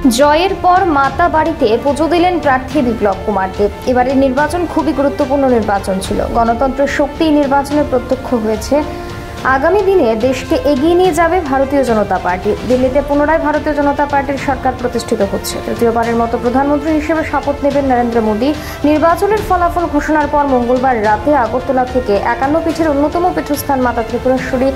জয়ের পর মাতা বাড়িতে পুজো দিলেন প্রার্থী বিপ্লব কুমার দেব। এবারের নির্বাচন খুবই গুরুত্বপূর্ণ নির্বাচন ছিল। গণতন্ত্রের শক্তি নির্বাচনে প্রত্যক্ষ হয়েছে। আগামী দিনে দেশকে এগিয়ে নিয়ে যাবে ভারতীয় জনতা পার্টি। দিল্লিতে পুনরায় ভারতীয় জনতা পার্টির সরকার প্রতিষ্ঠিত হচ্ছে। তৃতীয়বারের মতো প্রধানমন্ত্রী হিসেবে শপথ নেবেন নরেন্দ্র মোদী। নির্বাচনের ফলাফল ঘোষণার পর মঙ্গলবার রাতে আগরতলা থেকে 51 পীঠের অন্যতম পীঠস্থান মাতা ত্রিপুরেশ্বরী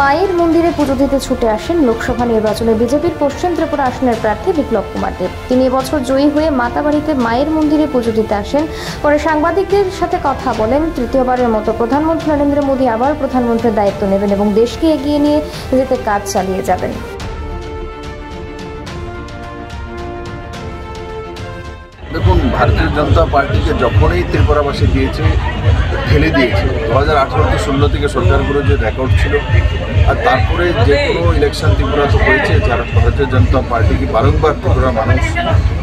মায়ের মন্দিরে পুজো দিতে ছুটে আসেন লোকসভা নির্বাচনে বিজেপির পশ্চিম ত্রিপুরা আসনের প্রার্থী বিপ্লব কুমার দেব। তিনি এবছর জয়ী হয়ে মাতা বাড়িতে মায়ের মন্দিরে পুজো দিতে আসেন। পরে সাংবাদিকদের সাথে কথা বলেন। তৃতীয়বারের মতো প্রধানমন্ত্রী নরেন্দ্র মোদী আবার প্রধানমন্ত্রীর দায়িত্ব নেবেন এবং দেশকে এগিয়ে নিয়ে যেতে কাজ চালিয়ে যাবেন। দেখুন, ভারতীয় জনতা পার্টিকে যখনই ত্রিপুরাবাসী দিয়েছে ঠেলে দিয়েছে। 2018 শূন্য থেকে সরকারগুলো যে রেকর্ড ছিল, আর তারপরে যে কোনো ইলেকশন ত্রিপুরাতে হয়েছে, যারা ভারতীয় জনতা পার্টিকে বারংবার ত্রিপুরার মানুষ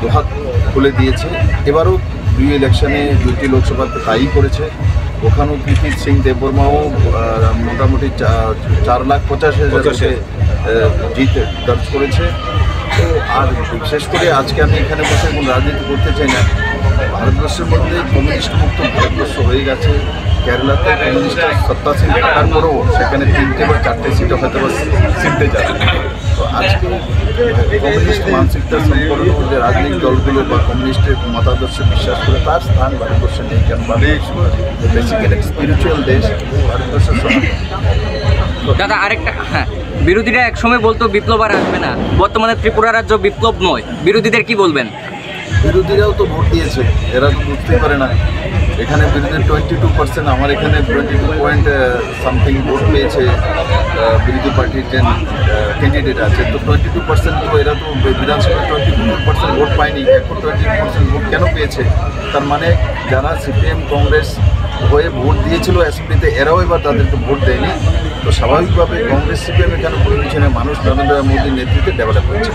দুহাত খুলে দিয়েছে। এবারও দুই ইলেকশনে দুইটি লোকসভাতে তাই করেছে। ওখানেও প্রীতি সিং দেববর্মাও মোটামুটি 4,85,000 জিত দর্জ করেছে। তো আর বিশেষ করে আজকে আমি এখানে বসে কোনো রাজনীতি করতে চাই না। ভারতবর্ষের মধ্যে কমিউনিস্ট মুক্ত ভারতবর্ষ হয়ে গেছে। কেরালাতে কমিউনিস্টের সত্তাসীন থাকার পরেও সেখানে 3টে বা 4টে সিটও হয়তো বা জিততে যাবে। তো আজকে কমিউনিস্ট মানসিকতা সম্পন্ন যে রাজনৈতিক দলগুলো বা কমিউনিস্টের মতাদর্শে বিশ্বাস করে, তার স্থান ভারতবর্ষে নেই। কেন বেসিক্যালি স্পিরিচুয়াল দেশ ভারতবর্ষের সঙ্গে। দাদা আরেকটা, বিরোধীরা একসময় বলতো বিপ্লব আর আসবে না। বর্তমানে ত্রিপুরা রাজ্য বিপ্লব নয়, বিরোধীদের কি বলবেন? বিরোধীরাও তো ভোট দিয়েছে, এরা তো বুঝতেই পারে না। এখানে বিরোধী 22%, আমার এখানে 22.something ভোট পেয়েছে বিরোধী পার্টির যে ক্যান্ডিডেট আছে। তো 22% তো এরা তো বিধানসভায় 22% ভোট পায়নি। এখন 20% ভোট কেন পেয়েছে? তার মানে যারা সিপিএম কংগ্রেস হয়ে ভোট দিয়েছিল অ্যাসেম্বলিতে, এরাও এবার তাদেরকে ভোট দেয়নি। তো স্বাভাবিকভাবে কংগ্রেস সিপিএম এখানে কোনো পিছনে মানুষ নরেন্দ্র মোদীর নেতৃত্বে ডেভেলপ হয়েছে।